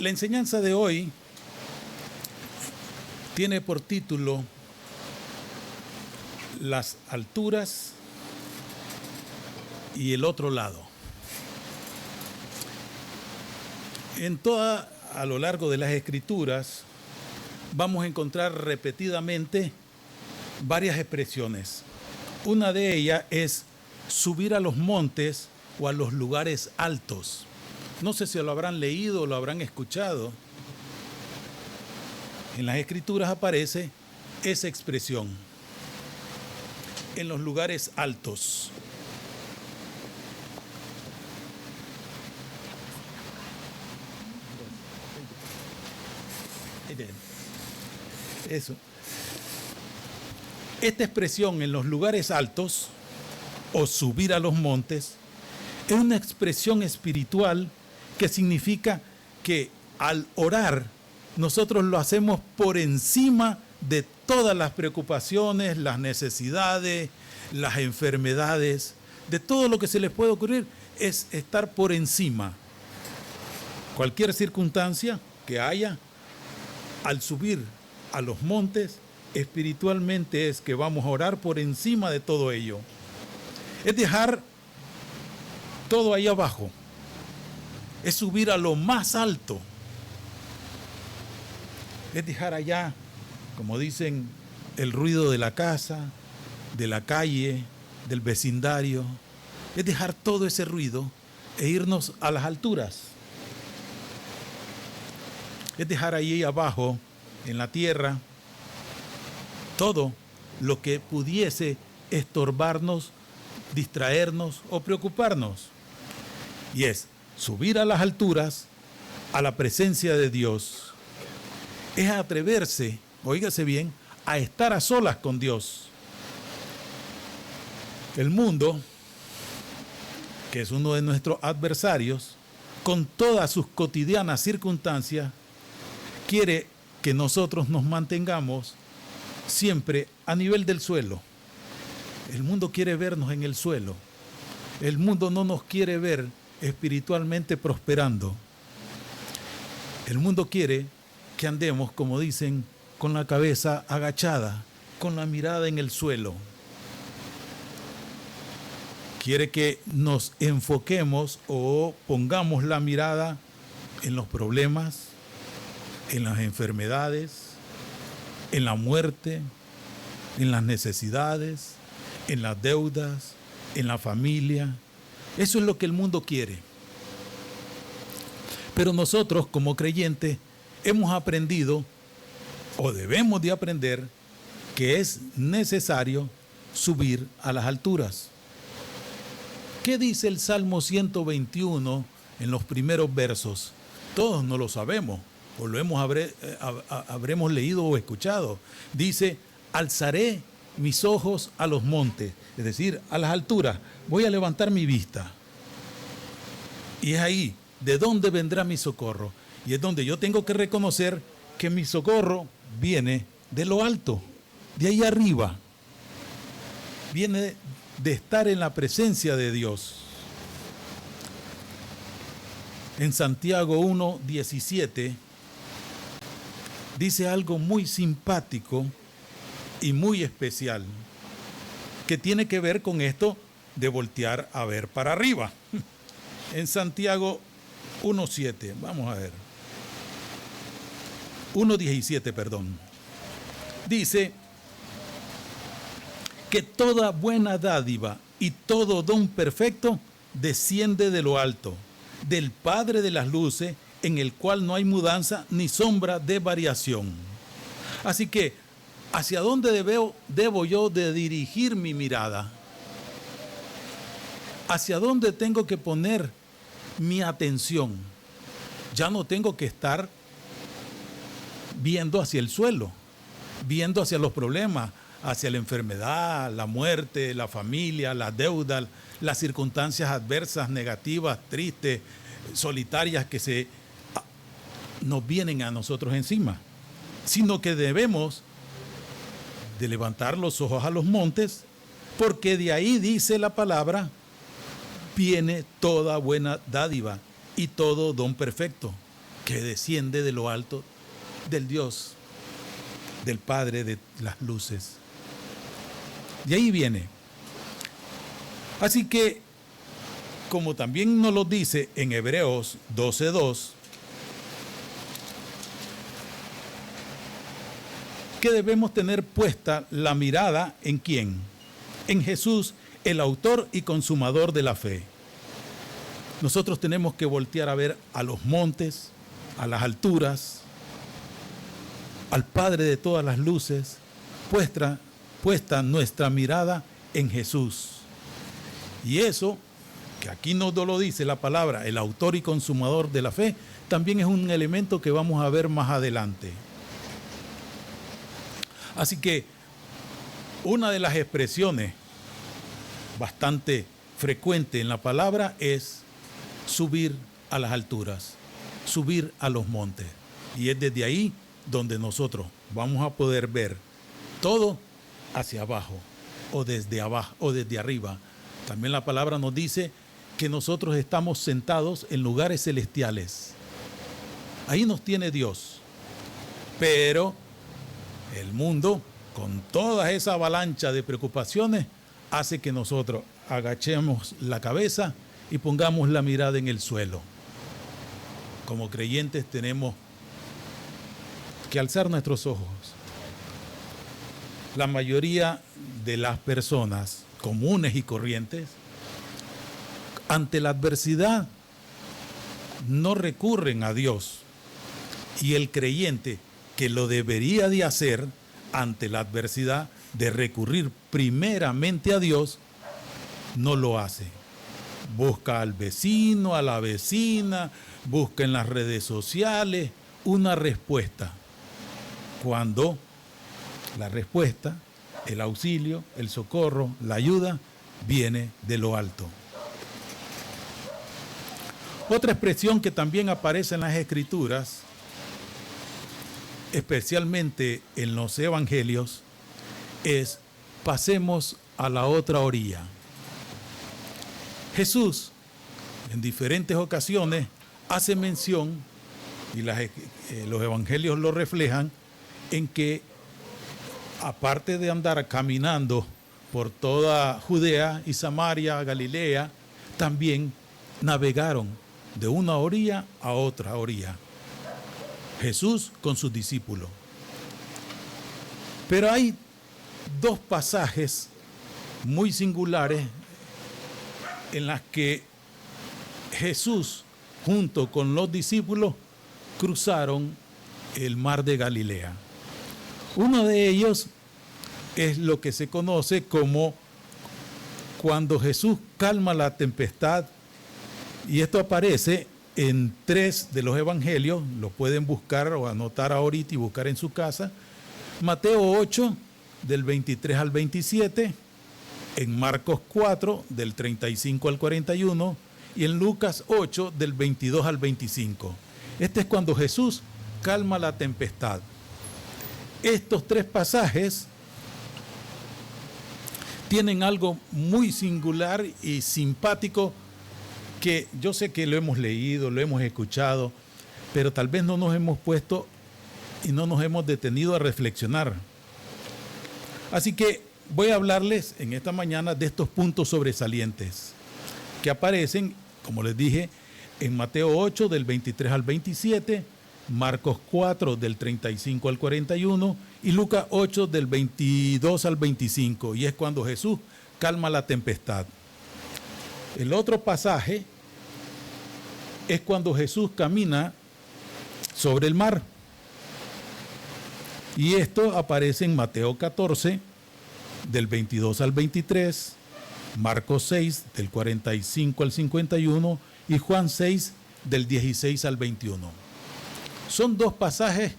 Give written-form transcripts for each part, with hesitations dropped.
La enseñanza de hoy tiene por título Las alturas y el otro lado. A lo largo de las Escrituras vamos a encontrar repetidamente varias expresiones. Una de ellas es subir a los montes o a los lugares altos. No sé si lo habrán leído o lo habrán escuchado. En las Escrituras aparece esa expresión, en los lugares altos. Eso. Esta expresión, en los lugares altos, o subir a los montes, es una expresión espiritual que significa que al orar, nosotros lo hacemos por encima de todas las preocupaciones, las necesidades, las enfermedades, de todo lo que se les puede ocurrir, es estar por encima. Cualquier circunstancia que haya, al subir a los montes, espiritualmente es que vamos a orar por encima de todo ello. Es dejar todo ahí abajo. Es subir a lo más alto. Es dejar allá, como dicen, el ruido de la casa, de la calle, del vecindario. Es dejar todo ese ruido e irnos a las alturas. Es dejar ahí abajo, en la tierra, todo lo que pudiese estorbarnos, distraernos o preocuparnos. Y es subir a las alturas, a la presencia de Dios. Es atreverse, óigase bien, a estar a solas con Dios. El mundo, que es uno de nuestros adversarios, con todas sus cotidianas circunstancias, quiere que nosotros nos mantengamos siempre a nivel del suelo. El mundo quiere vernos en el suelo. El mundo no nos quiere ver espiritualmente prosperando. El mundo quiere que andemos, como dicen, con la cabeza agachada, con la mirada en el suelo. Quiere que nos enfoquemos o pongamos la mirada en los problemas, en las enfermedades, en la muerte, en las necesidades, en las deudas, en la familia. Eso es lo que el mundo quiere. Pero nosotros, como creyentes, hemos aprendido, o debemos de aprender, que es necesario subir a las alturas. ¿Qué dice el Salmo 121 en los primeros versos? Todos no lo sabemos, o lo habremos leído o escuchado. Dice, alzaré mis ojos a los montes, es decir, a las alturas. Voy a levantar mi vista. Y es ahí, ¿de dónde vendrá mi socorro? Y es donde yo tengo que reconocer que mi socorro viene de lo alto, de ahí arriba. Viene de estar en la presencia de Dios. En Santiago 1:17 dice algo muy simpático y muy especial, que tiene que ver con esto de voltear a ver para arriba. En Santiago 1:7, vamos a ver. 1:17, perdón. Dice que toda buena dádiva y todo don perfecto desciende de lo alto, del Padre de las luces, en el cual no hay mudanza ni sombra de variación. Así que, ¿hacia dónde debo yo de dirigir mi mirada? ¿Hacia dónde tengo que poner mi atención? Ya no tengo que estar viendo hacia el suelo, viendo hacia los problemas, hacia la enfermedad, la muerte, la familia, la deuda, las circunstancias adversas, negativas, tristes, solitarias que nos vienen a nosotros encima, sino que debemos de levantar los ojos a los montes, porque de ahí dice la palabra, viene toda buena dádiva y todo don perfecto. que desciende de lo alto del Dios, del Padre de las luces. De ahí viene. Así que, como también nos lo dice en Hebreos 12:2, que debemos tener puesta la mirada ¿en quién? En Jesús, el autor y consumador de la fe. Nosotros tenemos que voltear a ver a los montes, a las alturas, al Padre de todas las luces, puesta nuestra mirada en Jesús. Y eso, que aquí nos lo dice la palabra, el autor y consumador de la fe, también es un elemento que vamos a ver más adelante. Así que una de las expresiones bastante frecuente en la palabra es subir a las alturas, subir a los montes. Y es desde ahí donde nosotros vamos a poder ver todo hacia abajo o desde abajo o desde arriba. También la palabra nos dice que nosotros estamos sentados en lugares celestiales. Ahí nos tiene Dios. Pero el mundo, con toda esa avalancha de preocupaciones, hace que nosotros agachemos la cabeza y pongamos la mirada en el suelo. Como creyentes tenemos que alzar nuestros ojos. La mayoría de las personas comunes y corrientes, ante la adversidad, no recurren a Dios. Y el creyente, que lo debería de hacer ante la adversidad, de recurrir primeramente a Dios, no lo hace. Busca al vecino, a la vecina, busca en las redes sociales una respuesta. Cuando la respuesta, el auxilio, el socorro, la ayuda, viene de lo alto. Otra expresión que también aparece en las Escrituras, especialmente en los evangelios, es pasemos a la otra orilla. Jesús, en diferentes ocasiones, hace mención, y los evangelios lo reflejan, en que aparte de andar caminando por toda Judea y Samaria, Galilea, también navegaron de una orilla a otra orilla. Jesús con sus discípulos. Pero hay dos pasajes muy singulares en las que Jesús, junto con los discípulos, cruzaron el mar de Galilea. Uno de ellos es lo que se conoce como cuando Jesús calma la tempestad, y esto aparece en 3 de los evangelios, lo pueden buscar o anotar ahorita y buscar en su casa. Mateo 8, del 23 al 27, en Marcos 4, del 35 al 41, y en Lucas 8, del 22 al 25. Este es cuando Jesús calma la tempestad. Estos 3 pasajes tienen algo muy singular y simpático que yo sé que lo hemos leído, lo hemos escuchado, pero tal vez no nos hemos puesto y no nos hemos detenido a reflexionar. Así que voy a hablarles en esta mañana de estos puntos sobresalientes que aparecen, como les dije, en Mateo 8 del 23 al 27, Marcos 4 del 35 al 41 y Lucas 8 del 22 al 25, y es cuando Jesús calma la tempestad. El otro pasaje es cuando Jesús camina sobre el mar. Y esto aparece en Mateo 14, del 22 al 23, Marcos 6, del 45 al 51, y Juan 6, del 16 al 21. Son 2 pasajes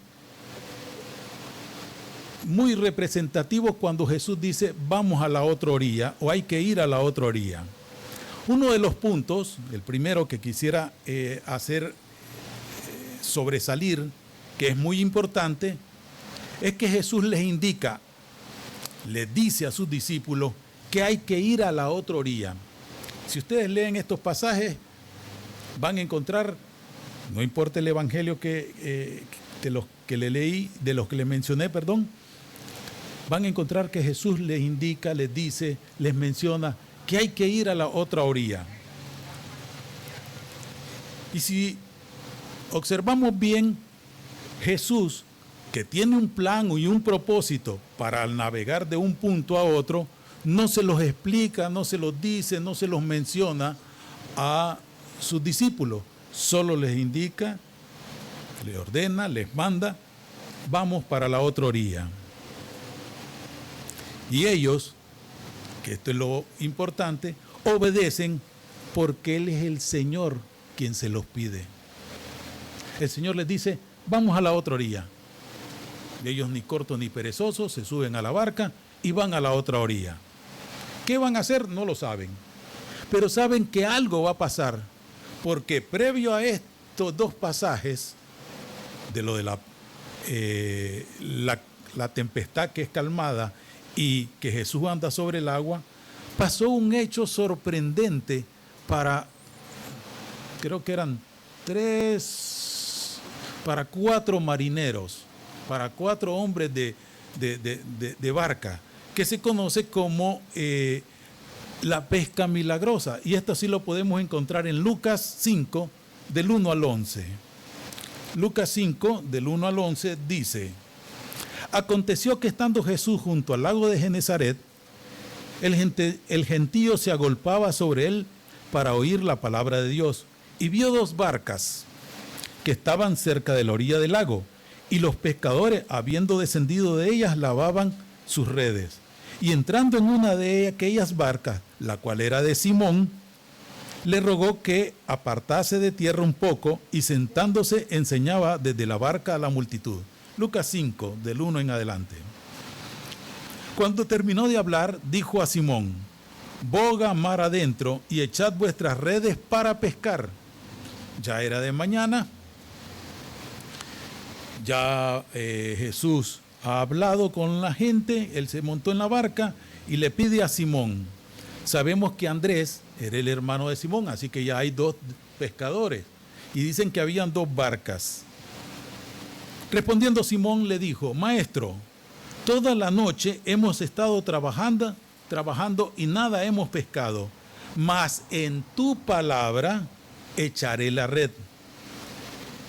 muy representativos cuando Jesús dice, vamos a la otra orilla, o hay que ir a la otra orilla. Uno de los puntos, el primero que quisiera hacer sobresalir, que es muy importante, es que Jesús les indica, les dice a sus discípulos que hay que ir a la otra orilla. Si ustedes leen estos pasajes, van a encontrar No importa el evangelio de los que le leí, de los que le mencioné, perdón, van a encontrar que Jesús les indica, les dice, les menciona que hay que ir a la otra orilla. Y si observamos bien, Jesús, que tiene un plan y un propósito para navegar de un punto a otro, no se los explica, no se los dice, no se los menciona a sus discípulos. Solo les indica, les ordena, les manda, vamos para la otra orilla. Y ellos, que esto es lo importante, obedecen porque Él es el Señor quien se los pide. El Señor les dice, vamos a la otra orilla. Y ellos, ni cortos ni perezosos, se suben a la barca y van a la otra orilla. ¿Qué van a hacer? No lo saben. Pero saben que algo va a pasar, porque previo a estos dos pasajes, de lo de la tempestad que es calmada y que Jesús anda sobre el agua, pasó un hecho sorprendente para, creo que eran para 4 marineros, para 4 hombres de barca, que se conoce como la pesca milagrosa. Y esto sí lo podemos encontrar en Lucas 5, del 1 al 11. Lucas 5, del 1 al 11, dice: Aconteció que estando Jesús junto al lago de Genesaret, el gentío se agolpaba sobre él para oír la palabra de Dios, y vio 2 barcas que estaban cerca de la orilla del lago, y los pescadores, habiendo descendido de ellas, lavaban sus redes. Y entrando en una de aquellas barcas, la cual era de Simón, le rogó que apartase de tierra un poco, y sentándose enseñaba desde la barca a la multitud. Lucas 5, del 1 en adelante. Cuando terminó de hablar, dijo a Simón: boga mar adentro y echad vuestras redes para pescar. Ya era de mañana. Ya Jesús ha hablado con la gente, él se montó en la barca y le pide a Simón. Sabemos que Andrés era el hermano de Simón, así que ya hay 2 pescadores. Y dicen que habían 2 barcas. Respondiendo Simón le dijo: Maestro, toda la noche hemos estado trabajando y nada hemos pescado, mas en tu palabra echaré la red.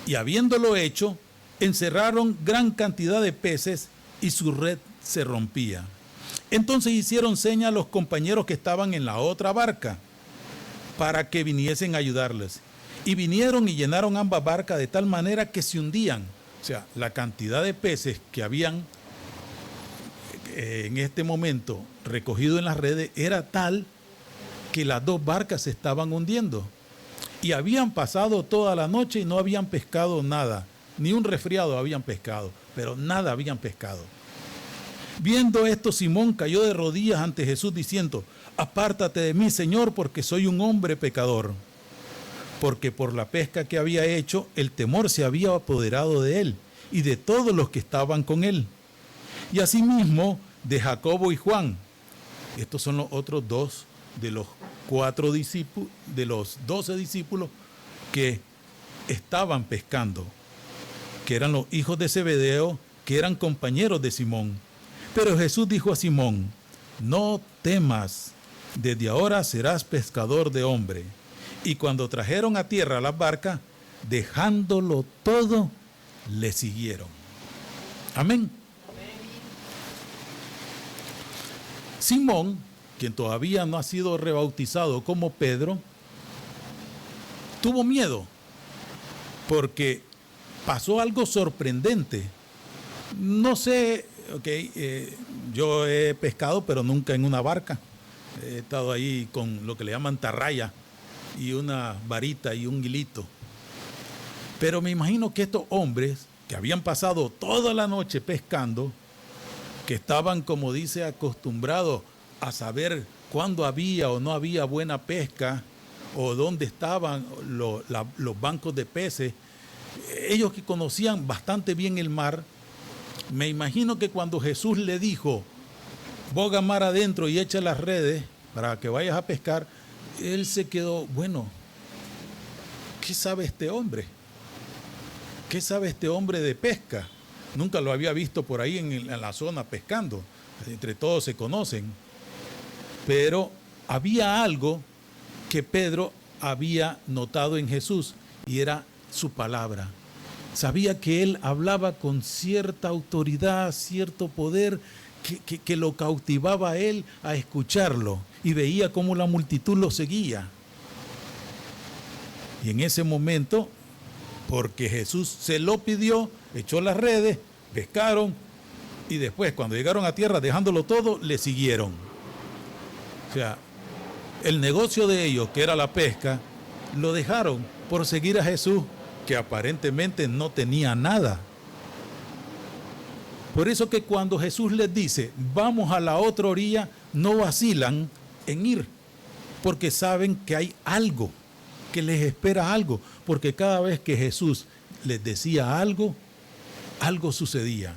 Y habiéndolo hecho, encerraron gran cantidad de peces y su red se rompía. Entonces hicieron seña a los compañeros que estaban en la otra barca para que viniesen a ayudarles. Y vinieron y llenaron ambas barcas de tal manera que se hundían. O sea, la cantidad de peces que habían en este momento recogido en las redes era tal que las 2 barcas se estaban hundiendo. Y habían pasado toda la noche y no habían pescado nada. Ni un resfriado habían pescado, pero nada habían pescado. Viendo esto, Simón cayó de rodillas ante Jesús diciendo: apártate de mí, Señor, porque soy un hombre pecador. Porque por la pesca que había hecho, el temor se había apoderado de él y de todos los que estaban con él. Y asimismo de Jacobo y Juan. Estos son los otros 2 de los 4 discípulos, de los 12 discípulos que estaban pescando, que eran los hijos de Zebedeo, que eran compañeros de Simón. Pero Jesús dijo a Simón: no temas, desde ahora serás pescador de hombre. Y cuando trajeron a tierra las barcas, dejándolo todo, le siguieron. Amén. Simón, quien todavía no ha sido rebautizado como Pedro, tuvo miedo porque pasó algo sorprendente. No sé, yo he pescado, pero nunca en una barca. He estado ahí con lo que le llaman tarraya y una varita y un hilito. Pero me imagino que estos hombres que habían pasado toda la noche pescando, que estaban, como dice, acostumbrados a saber cuándo había o no había buena pesca, o dónde estaban los bancos de peces, ellos que conocían bastante bien el mar, me imagino que cuando Jesús le dijo: boga mar adentro y echa las redes para que vayas a pescar, él se quedó: bueno, ¿qué sabe este hombre? ¿qué sabe este hombre de pesca? Nunca lo había visto por ahí en la zona pescando. Entre todos se conocen. Pero había algo que Pedro había notado en Jesús y era su palabra. Sabía que él hablaba con cierta autoridad, cierto poder que lo cautivaba a él a escucharlo, y veía cómo la multitud lo seguía. Y en ese momento, porque Jesús se lo pidió, echó las redes, pescaron, y después cuando llegaron a tierra, dejándolo todo, le siguieron. O sea, el negocio de ellos, que era la pesca, lo dejaron por seguir a Jesús, que aparentemente no tenía nada. Por eso que cuando Jesús les dice, vamos a la otra orilla, no vacilan en ir, porque saben que hay algo, que les espera algo, porque cada vez que Jesús les decía algo, algo sucedía.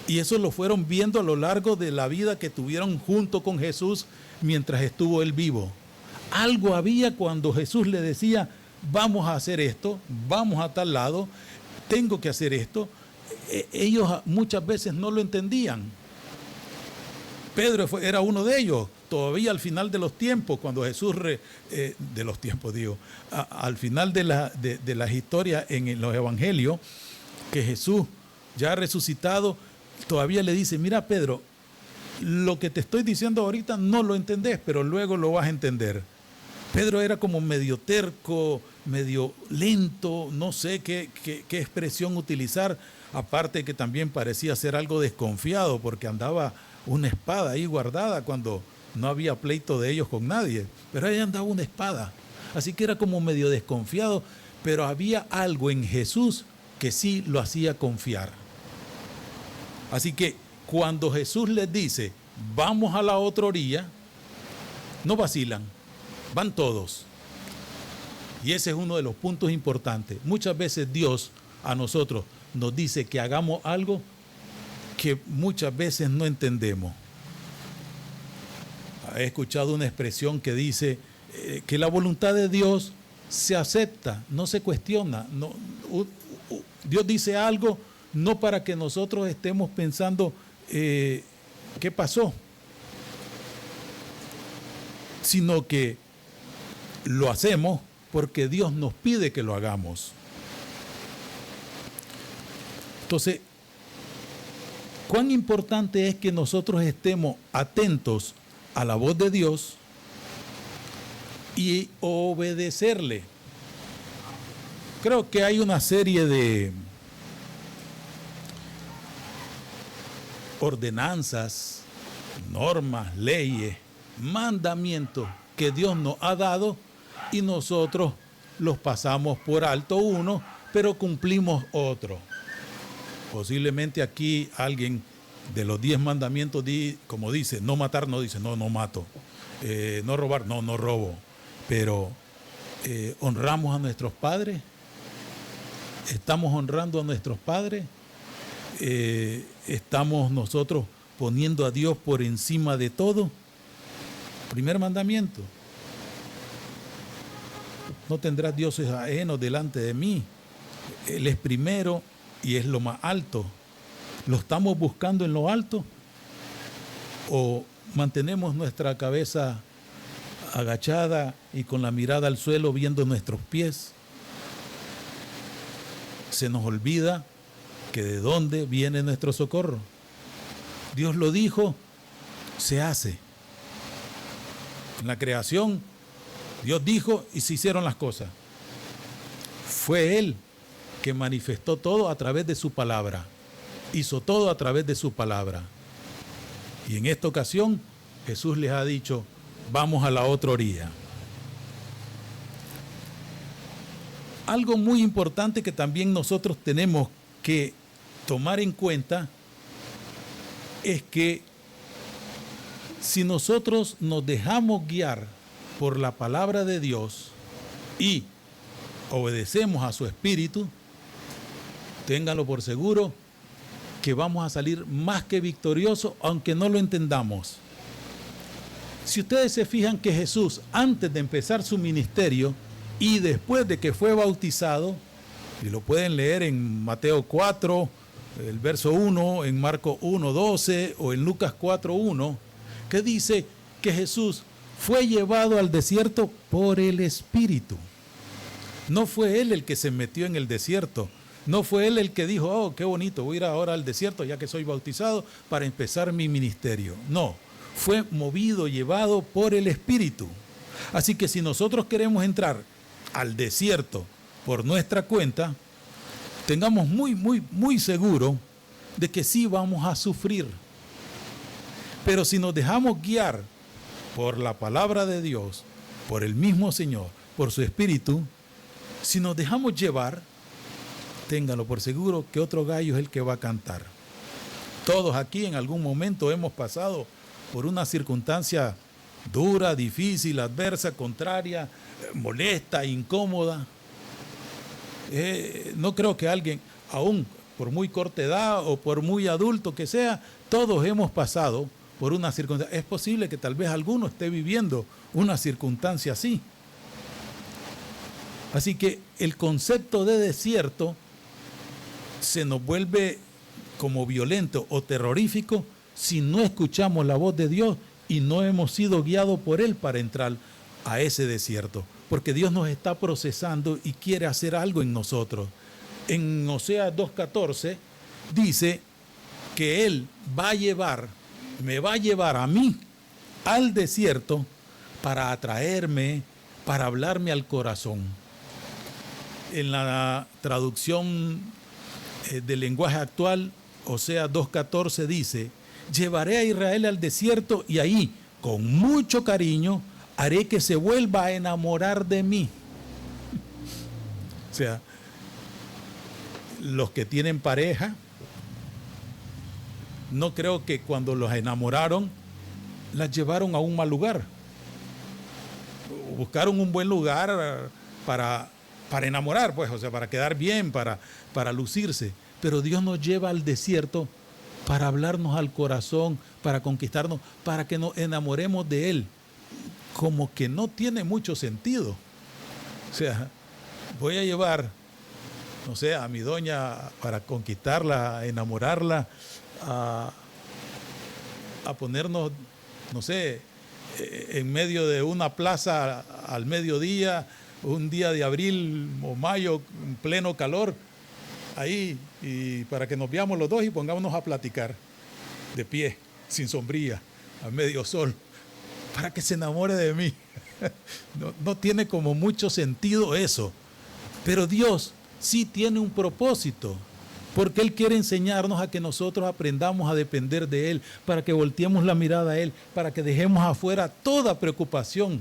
Y eso lo fueron viendo a lo largo de la vida que tuvieron junto con Jesús mientras estuvo él vivo. Algo había cuando Jesús le decía, vamos a hacer esto, vamos a tal lado, tengo que hacer esto. Ellos muchas veces no lo entendían. Pedro era uno de ellos. Todavía al final de los tiempos, cuando Jesús, al final de las historias en los evangelios, que Jesús ya resucitado, todavía le dice, mira Pedro, lo que te estoy diciendo ahorita no lo entendés, pero luego lo vas a entender. Pedro era como medio terco, medio lento, no sé qué expresión utilizar, aparte que también parecía ser algo desconfiado porque andaba una espada ahí guardada cuando no había pleito de ellos con nadie, pero ahí andaba una espada, así que era como medio desconfiado, pero había algo en Jesús que sí lo hacía confiar. Así que cuando Jesús les dice, vamos a la otra orilla, no vacilan, van todos. Y ese es uno de los puntos importantes. Muchas veces Dios a nosotros nos dice que hagamos algo que muchas veces no entendemos. He escuchado una expresión que dice que la voluntad de Dios se acepta, no se cuestiona. Dios dice algo no para que nosotros estemos pensando qué pasó, sino que lo hacemos porque Dios nos pide que lo hagamos. Entonces, cuán importante es que nosotros estemos atentos a la voz de Dios y obedecerle. Creo que hay una serie de ordenanzas, normas, leyes, mandamientos que Dios nos ha dado y nosotros los pasamos por alto uno, pero cumplimos otro. Posiblemente aquí alguien de los 10 mandamientos, como dice, no matar, no dice, no mato. No robar, no robo. Pero honramos a nuestros padres. Estamos honrando a nuestros padres. Estamos nosotros poniendo a Dios por encima de todo. Primer mandamiento. No tendrás dioses ajenos delante de mí. Él es primero y es lo más alto. ¿Lo estamos buscando en lo alto? ¿O mantenemos nuestra cabeza agachada y con la mirada al suelo viendo nuestros pies? Se nos olvida que de dónde viene nuestro socorro. Dios lo dijo, se hace. En la creación, Dios dijo y se hicieron las cosas. Fue Él que manifestó todo a través de su palabra. Hizo todo a través de su palabra. Y en esta ocasión, Jesús les ha dicho, vamos a la otra orilla. Algo muy importante que también nosotros tenemos que tomar en cuenta es que si nosotros nos dejamos guiar por la palabra de Dios y obedecemos a su espíritu, ténganlo por seguro que vamos a salir más que victoriosos, aunque no lo entendamos. Si ustedes se fijan que Jesús, antes de empezar su ministerio y después de que fue bautizado, Y lo pueden leer en Mateo 4, el verso 1, en Marcos 1, 12 o en Lucas 4, 1, que dice que Jesús fue llevado al desierto por el Espíritu. No fue él el que se metió en el desierto. No fue él el que dijo, oh, qué bonito, voy a ir ahora al desierto ya que soy bautizado para empezar mi ministerio. No, fue movido, llevado por el Espíritu. Así que si nosotros queremos entrar al desierto por nuestra cuenta, tengamos muy seguro de que sí vamos a sufrir. Pero si nos dejamos guiar por la palabra de Dios, por el mismo Señor, por su Espíritu, si nos dejamos llevar, téngalo por seguro que otro gallo es el que va a cantar. Todos aquí en algún momento hemos pasado por una circunstancia dura, difícil, adversa, contraria, molesta, incómoda. No creo que alguien, aún por muy corta edad o por muy adulto que sea, todos hemos pasado por una circunstancia. Es posible que tal vez alguno esté viviendo una circunstancia así. Así que el concepto de desierto se nos vuelve como violento o terrorífico si no escuchamos la voz de Dios y no hemos sido guiados por Él para entrar a ese desierto. Porque Dios nos está procesando y quiere hacer algo en nosotros. En Oseas 2:14 dice que Él me va a llevar a mí al desierto para atraerme, para hablarme al corazón. En la traducción del lenguaje actual, Oseas 2:14 dice, llevaré a Israel al desierto y ahí, con mucho cariño, haré que se vuelva a enamorar de mí. O sea, los que tienen pareja, no creo que cuando los enamoraron, las llevaron a un mal lugar. Buscaron un buen lugar para enamorar, pues, o sea, para quedar bien, para lucirse. Pero Dios nos lleva al desierto para hablarnos al corazón, para conquistarnos, para que nos enamoremos de Él. Como que no tiene mucho sentido. O sea, voy a llevar, no sé, a mi doña para conquistarla, a enamorarla, a ponernos, no sé, en medio de una plaza al mediodía, un día de abril o mayo, en pleno calor, ahí, y para que nos veamos los dos y pongámonos a platicar, de pie, sin sombrilla, a medio sol, para que se enamore de mí. No tiene como mucho sentido eso. Pero Dios sí tiene un propósito, porque Él quiere enseñarnos a que nosotros aprendamos a depender de Él, para que volteemos la mirada a Él, para que dejemos afuera toda preocupación.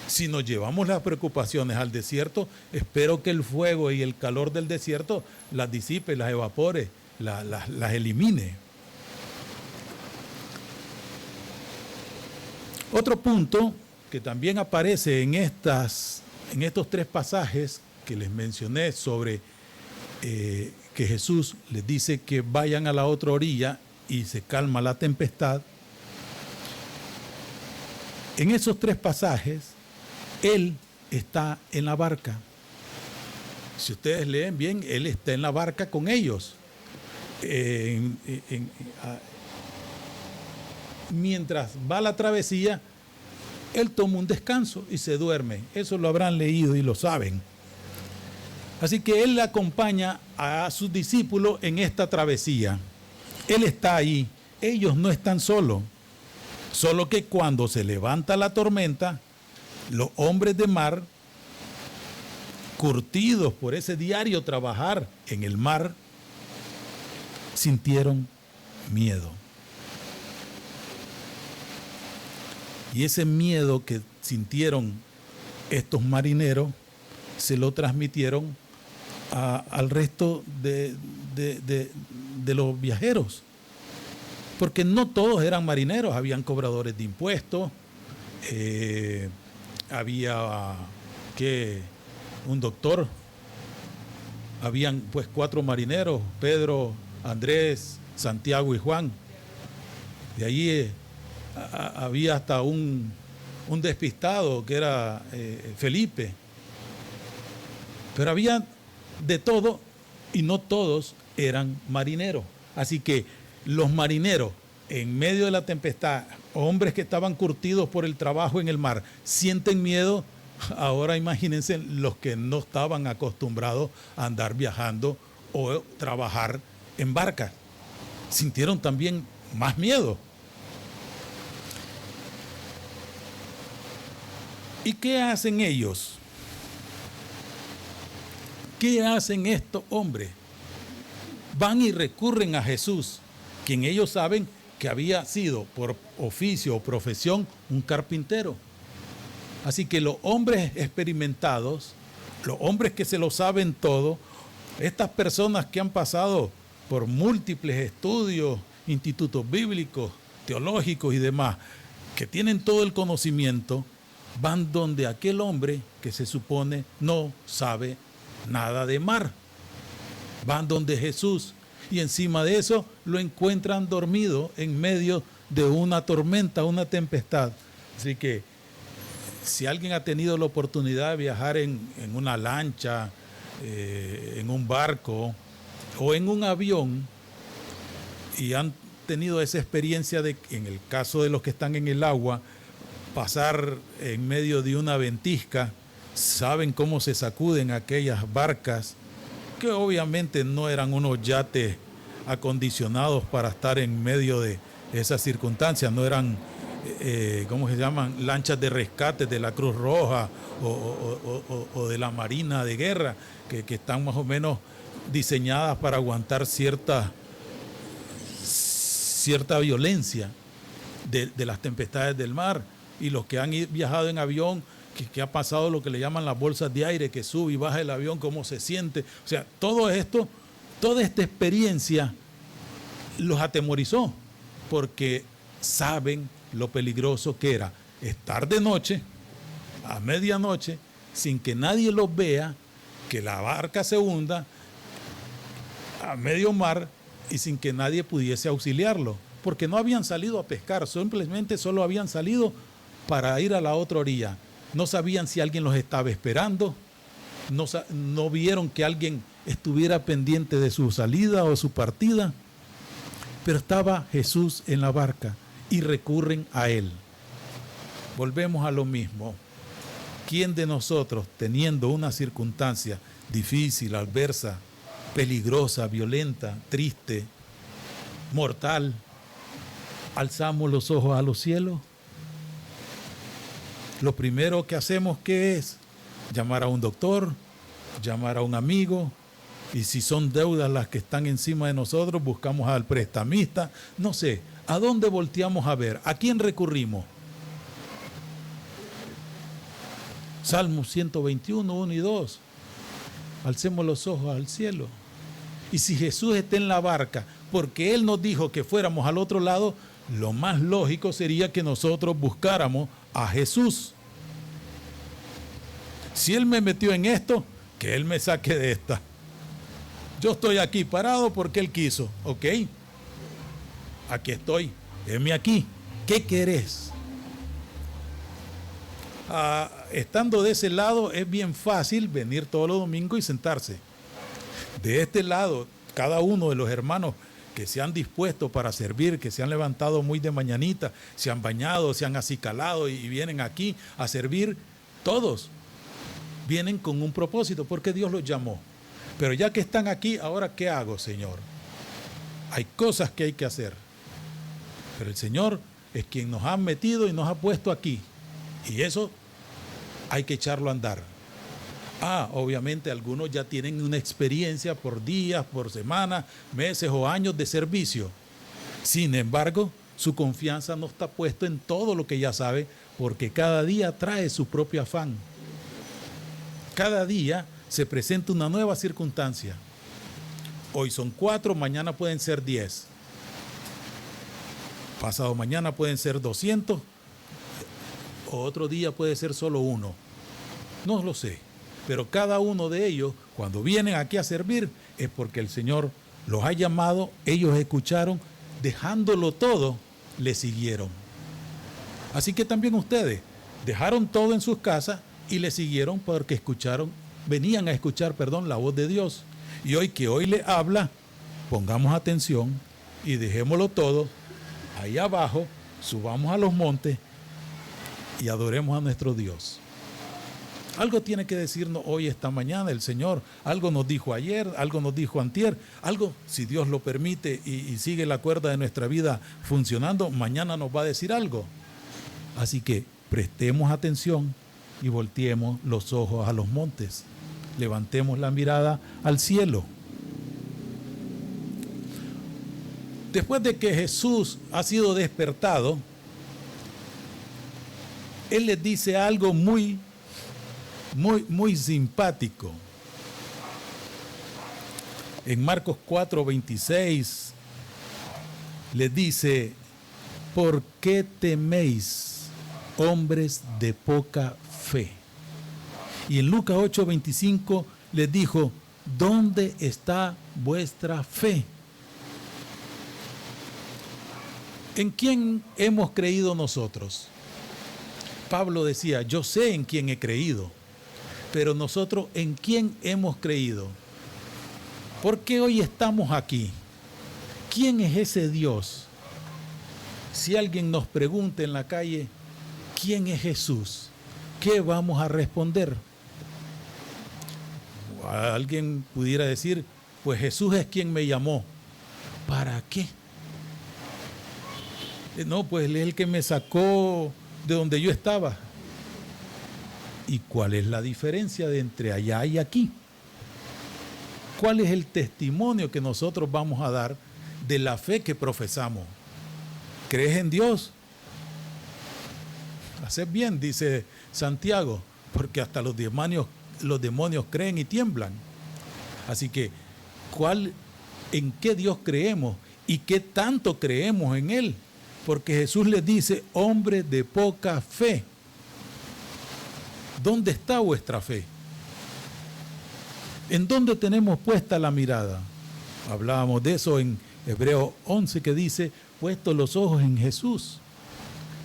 Si nos llevamos las preocupaciones al desierto, espero que el fuego y el calor del desierto las disipe, las evapore, las elimine. Otro punto que también aparece en estos tres pasajes que les mencioné sobre que Jesús les dice que vayan a la otra orilla y se calma la tempestad. En esos tres pasajes, Él está en la barca. Si ustedes leen bien, Él está en la barca con ellos. Mientras va la travesía, Él toma un descanso y se duerme. Eso lo habrán leído y lo saben. Así que Él acompaña a sus discípulos en esta travesía. Él está ahí. Ellos no están solos. Solo que cuando se levanta la tormenta, los hombres de mar, curtidos por ese diario trabajar en el mar, sintieron miedo. Y ese miedo que sintieron estos marineros se lo transmitieron al resto de los viajeros. Porque no todos eran marineros, habían cobradores de impuestos, había un doctor, habían pues 4 marineros, Pedro, Andrés, Santiago y Juan. De ahí había hasta un despistado que era Felipe. Pero había de todo y no todos eran marineros. Así que los marineros, en medio de la tempestad, hombres que estaban curtidos por el trabajo en el mar, sienten miedo. Ahora imagínense los que no estaban acostumbrados a andar viajando o trabajar en barcas. Sintieron también más miedo. ¿Y qué hacen ellos? ¿Qué hacen estos hombres? Van y recurren a Jesús, quien ellos saben que había sido por oficio o profesión un carpintero. Así que los hombres experimentados, los hombres que se lo saben todo, estas personas que han pasado por múltiples estudios, institutos bíblicos, teológicos y demás, que tienen todo el conocimiento, van donde aquel hombre que se supone no sabe nada de mar. Van donde Jesús y encima de eso lo encuentran dormido en medio de una tormenta, una tempestad. Así que si alguien ha tenido la oportunidad de viajar en una lancha, en un barco o en un avión y han tenido esa experiencia de, en el caso de los que están en el agua, pasar en medio de una ventisca, saben cómo se sacuden aquellas barcas, que obviamente no eran unos yates acondicionados para estar en medio de esas circunstancias, no eran, ¿cómo se llaman?, lanchas de rescate de la Cruz Roja o de la Marina de Guerra, que están más o menos diseñadas para aguantar cierta violencia de las tempestades del mar. Y los que han viajado en avión, que ha pasado lo que le llaman las bolsas de aire, que sube y baja el avión, cómo se siente. O sea, todo esto, toda esta experiencia los atemorizó, porque saben lo peligroso que era estar de noche, a medianoche, sin que nadie los vea, que la barca se hunda a medio mar y sin que nadie pudiese auxiliarlo, porque no habían salido a pescar, simplemente solo habían salido para ir a la otra orilla. No sabían si alguien los estaba esperando, no vieron que alguien estuviera pendiente de su salida o su partida, pero estaba Jesús en la barca y recurren a Él. Volvemos a lo mismo. ¿Quién de nosotros, teniendo una circunstancia difícil, adversa, peligrosa, violenta, triste, mortal, alzamos los ojos a los cielos? Lo primero que hacemos, ¿qué es? Llamar a un doctor, llamar a un amigo, y si son deudas las que están encima de nosotros, buscamos al prestamista. No sé, ¿a dónde volteamos a ver? ¿A quién recurrimos? Salmos 121, 1 y 2. Alcemos los ojos al cielo. Y si Jesús está en la barca, porque Él nos dijo que fuéramos al otro lado, lo más lógico sería que nosotros buscáramos a Jesús. Si Él me metió en esto, que Él me saque de esta. Yo estoy aquí parado porque Él quiso, ¿ok? Aquí estoy, heme aquí. ¿Qué querés? Estando de ese lado es bien fácil venir todos los domingos y sentarse. De este lado, cada uno de los hermanos que se han dispuesto para servir, que se han levantado muy de mañanita, se han bañado, se han acicalado y vienen aquí a servir, todos vienen con un propósito, porque Dios los llamó. Pero ya que están aquí, ¿ahora qué hago, Señor? Hay cosas que hay que hacer. Pero el Señor es quien nos ha metido y nos ha puesto aquí. Y eso hay que echarlo a andar. Obviamente algunos ya tienen una experiencia por días, por semanas, meses o años de servicio. Sin embargo, su confianza no está puesta en todo lo que ya sabe, porque cada día trae su propio afán. Cada día se presenta una nueva circunstancia. Hoy son 4, mañana pueden ser 10. Pasado mañana pueden ser 200, o otro día puede ser solo 1. No lo sé. Pero cada uno de ellos, cuando vienen aquí a servir, es porque el Señor los ha llamado, ellos escucharon, dejándolo todo, le siguieron. Así que también ustedes dejaron todo en sus casas y le siguieron porque escucharon venían a escuchar, la voz de Dios. Y hoy que hoy le habla, pongamos atención y dejémoslo todo ahí abajo, subamos a los montes y adoremos a nuestro Dios. Algo tiene que decirnos hoy, esta mañana, el Señor. Algo nos dijo ayer, algo nos dijo antier, algo, si Dios lo permite y sigue la cuerda de nuestra vida funcionando, mañana nos va a decir algo. Así que prestemos atención y volteemos los ojos a los montes. Levantemos la mirada al cielo. Después de que Jesús ha sido despertado, Él les dice algo muy simpático. En Marcos 4:26 les dice: ¿por qué teméis, hombres de poca fe? Y en Lucas 8:25 les dijo: ¿dónde está vuestra fe? ¿En quién hemos creído nosotros? Pablo decía: yo sé en quién he creído, pero nosotros, ¿en quién hemos creído? ¿Por qué hoy estamos aquí? ¿Quién es ese Dios? Si alguien nos pregunta en la calle, ¿quién es Jesús? ¿Qué vamos a responder? Alguien pudiera decir: pues Jesús es quien me llamó. ¿Para qué? No, pues Él es el que me sacó de donde yo estaba. ¿Y cuál es la diferencia de entre allá y aquí? ¿Cuál es el testimonio que nosotros vamos a dar de la fe que profesamos? ¿Crees en Dios? Haces bien, dice Santiago, porque hasta los demonios creen y tiemblan. Así que, ¿en qué Dios creemos y qué tanto creemos en Él? Porque Jesús les dice: hombre de poca fe. ¿Dónde está vuestra fe? ¿En dónde tenemos puesta la mirada? Hablábamos de eso en Hebreos 11, que dice: puestos los ojos en Jesús,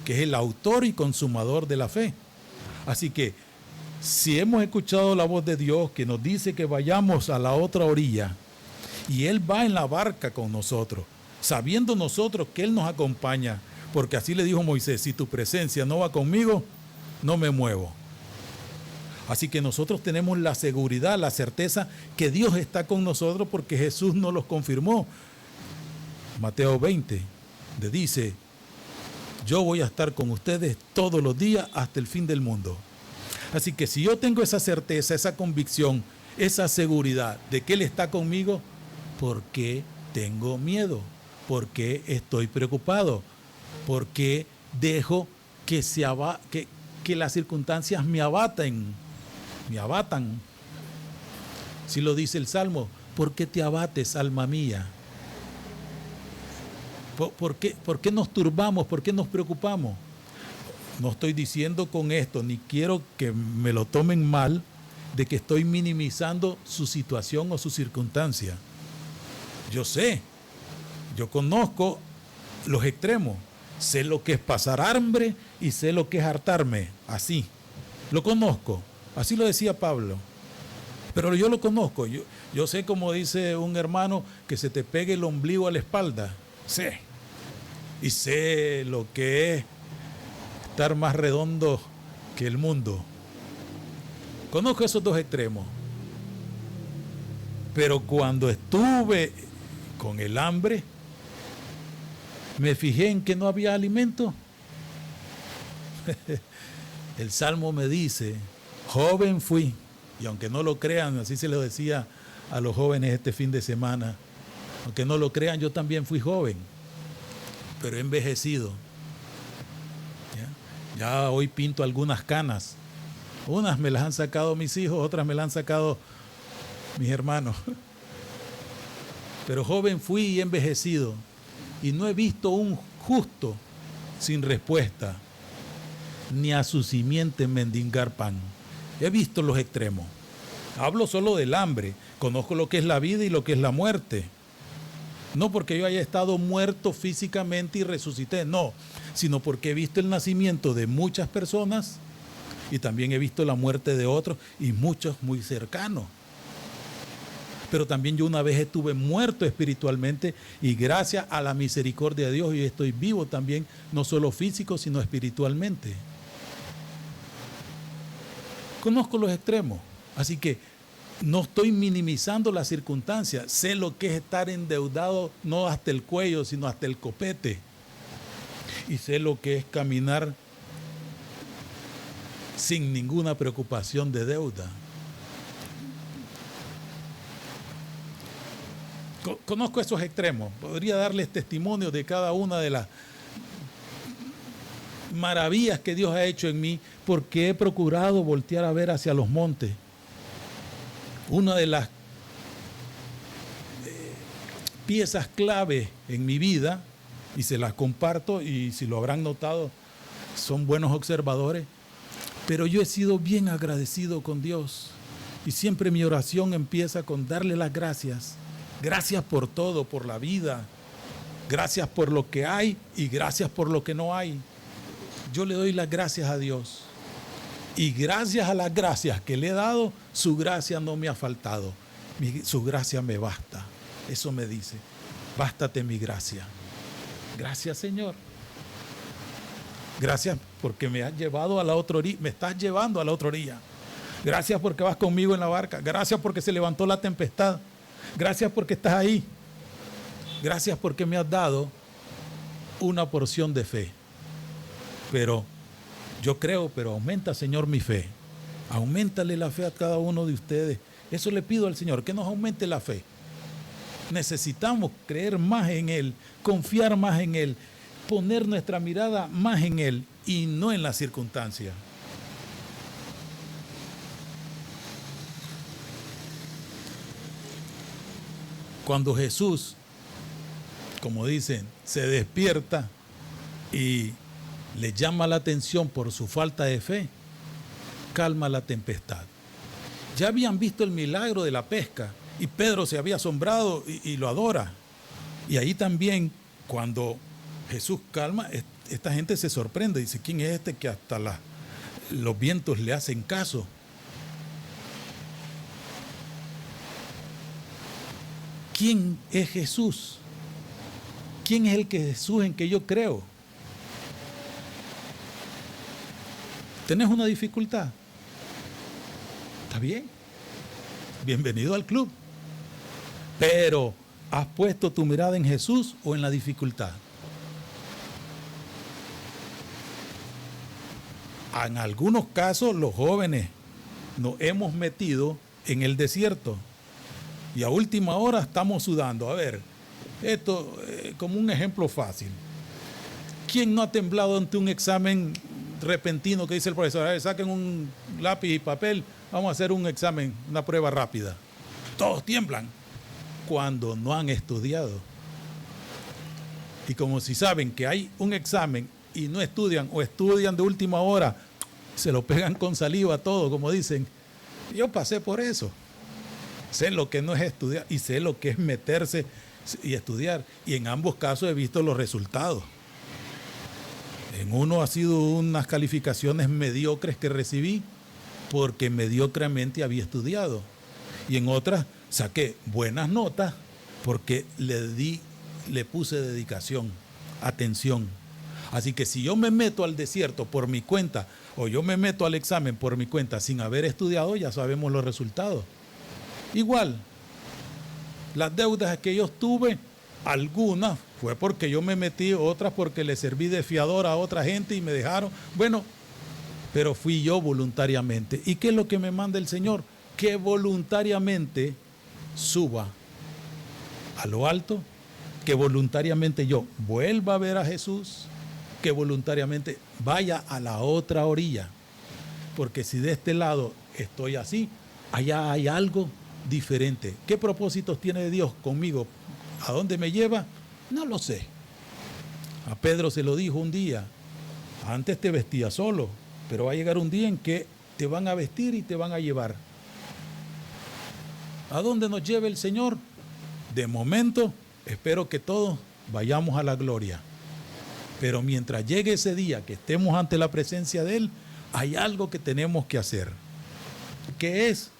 que es el autor y consumador de la fe. Así que, si hemos escuchado la voz de Dios que nos dice que vayamos a la otra orilla, y Él va en la barca con nosotros, sabiendo nosotros que Él nos acompaña, porque así le dijo Moisés: si tu presencia no va conmigo, no me muevo. Así que nosotros tenemos la seguridad, la certeza que Dios está con nosotros, porque Jesús nos lo confirmó. Mateo 20 le dice: yo voy a estar con ustedes todos los días hasta el fin del mundo. Así que si yo tengo esa certeza, esa convicción, esa seguridad de que Él está conmigo, ¿por qué tengo miedo? ¿Por qué estoy preocupado? ¿Por qué dejo que las circunstancias me abatan? Si lo dice el Salmo: ¿por qué te abates, alma mía? ¿Por qué nos turbamos? ¿Por qué nos preocupamos? No estoy diciendo con esto, ni quiero que me lo tomen mal, de que estoy minimizando su situación o su circunstancia. Yo sé, yo conozco los extremos. Sé lo que es pasar hambre y sé lo que es hartarme. Así, lo conozco. Así lo decía Pablo. Pero yo lo conozco. Yo sé, como dice un hermano, que se te pegue el ombligo a la espalda. Sé. Y sé lo que es estar más redondo que el mundo. Conozco esos dos extremos. Pero cuando estuve con el hambre, me fijé en que no había alimento. El Salmo me dice: joven fui. Y aunque no lo crean, así se lo decía a los jóvenes este fin de semana, aunque no lo crean, yo también fui joven, pero he envejecido. Ya hoy pinto algunas canas. Unas me las han sacado mis hijos, otras me las han sacado mis hermanos. Pero joven fui y he envejecido, y no he visto un justo sin respuesta, ni a su simiente mendigar pan. He visto los extremos. Hablo solo del hambre. Conozco lo que es la vida y lo que es la muerte. No porque yo haya estado muerto físicamente y resucité, no, sino porque he visto el nacimiento de muchas personas Y también he visto la muerte de otros y muchos muy cercanos. Pero también yo una vez estuve muerto espiritualmente y gracias a la misericordia de Dios hoy estoy vivo también, no solo físico, sino espiritualmente. Conozco los extremos, así que no estoy minimizando las circunstancias. Sé lo que es estar endeudado, no hasta el cuello, sino hasta el copete. Y sé lo que es caminar sin ninguna preocupación de deuda. Conozco esos extremos. Podría darles testimonio de cada una de las maravillas que Dios ha hecho en mí, porque he procurado voltear a ver hacia los montes. Una de las piezas clave en mi vida, y se las comparto, y si lo habrán notado, son buenos observadores, pero yo he sido bien agradecido con Dios, y siempre mi oración empieza con darle las gracias. Gracias por todo, por la vida, gracias por lo que hay y gracias por lo que no hay. Yo le doy las gracias a Dios, y gracias a las gracias que le he dado, su gracia no me ha faltado, su gracia me basta. Eso me dice, bástate mi gracia. Gracias, Señor. Gracias porque me has llevado a la otra orilla, me estás llevando a la otra orilla. Gracias porque vas conmigo en la barca. Gracias porque se levantó la tempestad. Gracias porque estás ahí. Gracias porque me has dado una porción de fe. Pero yo creo, pero aumenta, Señor, mi fe. Auméntale la fe a cada uno de ustedes. Eso le pido al Señor, que nos aumente la fe. Necesitamos creer más en Él, confiar más en Él, poner nuestra mirada más en Él y no en las circunstancias. Cuando Jesús, como dicen, se despierta y le llama la atención por su falta de fe, calma la tempestad. Ya habían visto el milagro de la pesca y Pedro se había asombrado y lo adora. Y ahí también, cuando Jesús calma, esta gente se sorprende. Dice, ¿quién es este que hasta los vientos le hacen caso? ¿Quién es Jesús? ¿Quién es el Jesús en que yo creo? ¿Tenés una dificultad? Está bien. Bienvenido al club. Pero, ¿has puesto tu mirada en Jesús o en la dificultad? En algunos casos, los jóvenes nos hemos metido en el desierto y a última hora estamos sudando. A ver, esto como un ejemplo fácil. ¿Quién no ha temblado ante un examen repentino que dice el profesor? A ver, saquen un lápiz y papel, vamos a hacer un examen, una prueba rápida. Todos tiemblan cuando no han estudiado. Y como si saben que hay un examen y no estudian o estudian de última hora, se lo pegan con saliva todo, como dicen. Yo pasé por eso. Sé lo que no es estudiar y sé lo que es meterse y estudiar. Y en ambos casos he visto los resultados. En uno ha sido unas calificaciones mediocres que recibí porque mediocremente había estudiado. Y en otras saqué buenas notas porque le puse dedicación, atención. Así que si yo me meto al desierto por mi cuenta o yo me meto al examen por mi cuenta sin haber estudiado, ya sabemos los resultados. Igual, las deudas que yo tuve, algunas fue porque yo me metí, otras porque le serví de fiador a otra gente y me dejaron. Bueno, pero fui yo voluntariamente. ¿Y qué es lo que me manda el Señor? Que voluntariamente suba a lo alto, que voluntariamente yo vuelva a ver a Jesús, que voluntariamente vaya a la otra orilla. Porque si de este lado estoy así, allá hay algo diferente. ¿Qué propósitos tiene Dios conmigo? ¿A dónde me lleva? No lo sé. A Pedro se lo dijo un día, antes te vestías solo, pero va a llegar un día en que te van a vestir y te van a llevar. ¿A dónde nos lleve el Señor? De momento, espero que todos vayamos a la gloria. Pero mientras llegue ese día que estemos ante la presencia de Él, hay algo que tenemos que hacer. ¿Qué es?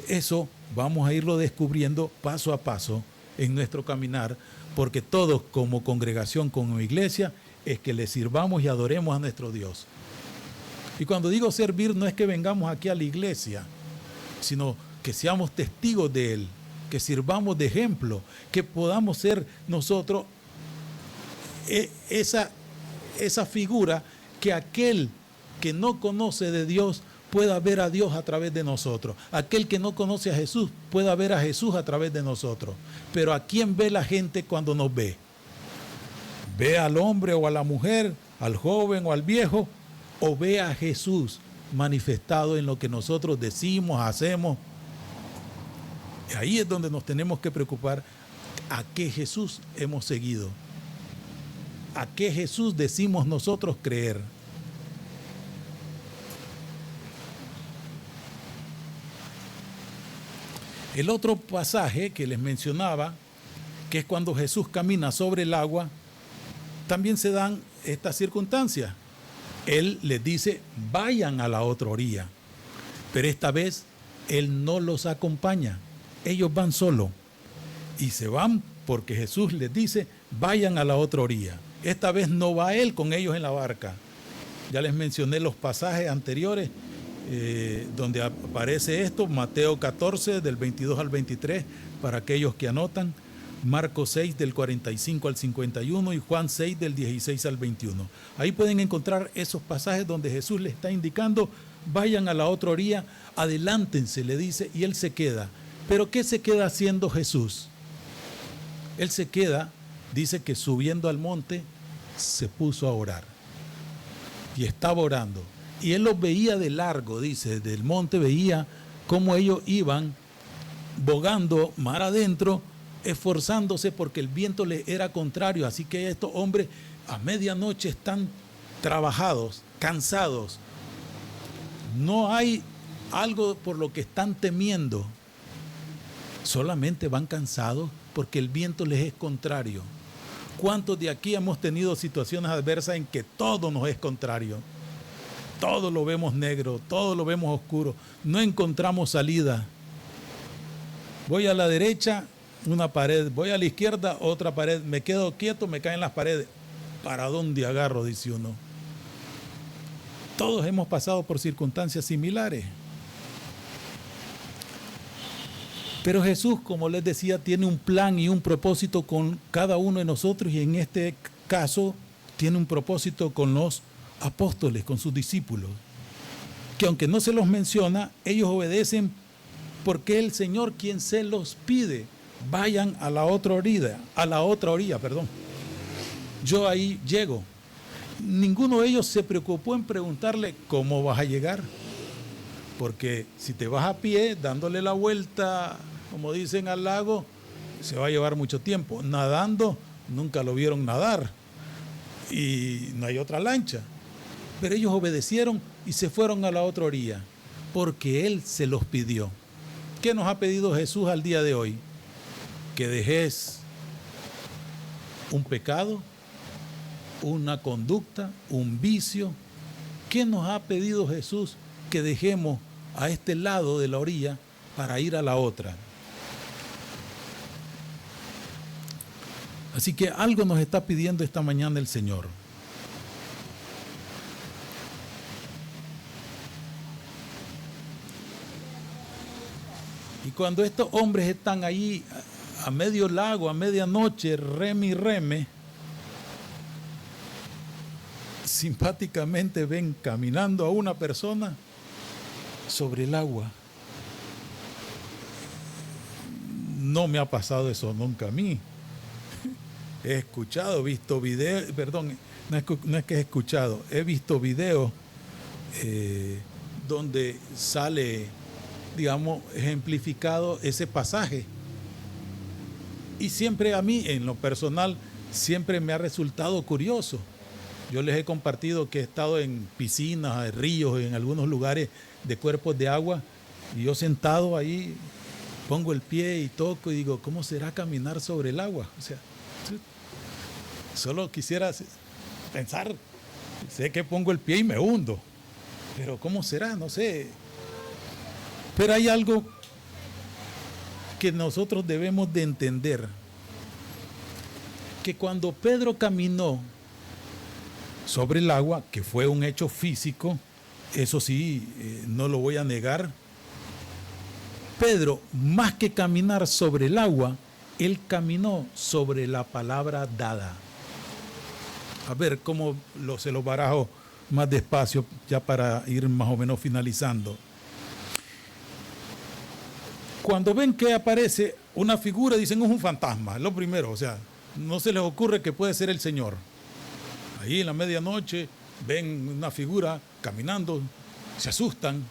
Eso vamos a irlo descubriendo paso a paso en nuestro caminar, porque todos como congregación, como iglesia, es que le sirvamos y adoremos a nuestro Dios. Y cuando digo servir, no es que vengamos aquí a la iglesia, sino que seamos testigos de Él, que sirvamos de ejemplo, que podamos ser nosotros esa figura que aquel que no conoce de Dios pueda ver a Dios a través de nosotros. Aquel que no conoce a Jesús pueda ver a Jesús a través de nosotros. Pero ¿a quién ve la gente cuando nos ve? ¿Ve al hombre o a la mujer, al joven o al viejo? ¿O ve a Jesús manifestado en lo que nosotros decimos, hacemos? Y ahí es donde nos tenemos que preocupar. ¿A qué Jesús hemos seguido? ¿A qué Jesús decimos nosotros creer? El otro pasaje que les mencionaba, que es cuando Jesús camina sobre el agua, también se dan estas circunstancias. Él les dice, vayan a la otra orilla, pero esta vez Él no los acompaña. Ellos van solos y se van porque Jesús les dice, vayan a la otra orilla. Esta vez no va Él con ellos en la barca. Ya les mencioné los pasajes anteriores donde aparece esto, Mateo 14 del 22 al 23 para aquellos que anotan, Marcos 6 del 45 al 51 y Juan 6 del 16 al 21. Ahí pueden encontrar esos pasajes donde Jesús le está indicando, vayan a la otra orilla, adelántense, le dice, y Él se queda. ¿Pero qué se queda haciendo Jesús? Él se queda, dice que subiendo al monte se puso a orar y estaba orando. Y Él los veía de largo, dice, del monte veía cómo ellos iban bogando mar adentro, esforzándose porque el viento les era contrario. Así que estos hombres a medianoche están trabajados, cansados. No hay algo por lo que están temiendo. Solamente van cansados porque el viento les es contrario. ¿Cuántos de aquí hemos tenido situaciones adversas en que todo nos es contrario? Todo lo vemos negro, todo lo vemos oscuro. No encontramos salida. Voy a la derecha, una pared. Voy a la izquierda, otra pared. Me quedo quieto, me caen las paredes. ¿Para dónde agarro? Dice uno. Todos hemos pasado por circunstancias similares. Pero Jesús, como les decía, tiene un plan y un propósito con cada uno de nosotros, y en este caso tiene un propósito con los apóstoles, con sus discípulos, que aunque no se los menciona, ellos obedecen porque el Señor quien se los pide, vayan a la otra orilla, Yo ahí llego. Ninguno de ellos se preocupó en preguntarle cómo vas a llegar, porque si te vas a pie, dándole la vuelta, como dicen, al lago, se va a llevar mucho tiempo. Nadando, nunca lo vieron nadar y no hay otra lancha. Pero ellos obedecieron y se fueron a la otra orilla, porque Él se los pidió. ¿Qué nos ha pedido Jesús al día de hoy? Que dejes un pecado, una conducta, un vicio. ¿Qué nos ha pedido Jesús? Que dejemos a este lado de la orilla para ir a la otra. Así que algo nos está pidiendo esta mañana el Señor. Y cuando estos hombres están ahí a medio lago, a medianoche, reme y reme, simpáticamente ven caminando a una persona sobre el agua. No me ha pasado eso nunca a mí. He escuchado, visto videos, perdón, no es que he escuchado, he visto videos donde sale, digamos, ejemplificado ese pasaje. Y siempre a mí, en lo personal, siempre me ha resultado curioso. Yo les he compartido que he estado en piscinas, en ríos, en algunos lugares de cuerpos de agua, y yo sentado ahí pongo el pie y toco y digo, ¿cómo será caminar sobre el agua? O sea, solo quisiera pensar, sé que pongo el pie y me hundo, pero ¿cómo será? No sé. Pero hay algo que nosotros debemos de entender, que cuando Pedro caminó sobre el agua, que fue un hecho físico, eso sí, no lo voy a negar, Pedro, más que caminar sobre el agua, él caminó sobre la palabra dada. A ver cómo se lo barajo más despacio, ya para ir más o menos finalizando. Cuando ven que aparece una figura, dicen es un fantasma, es lo primero, o sea, no se les ocurre que puede ser el Señor. Ahí en la medianoche ven una figura caminando, se asustan,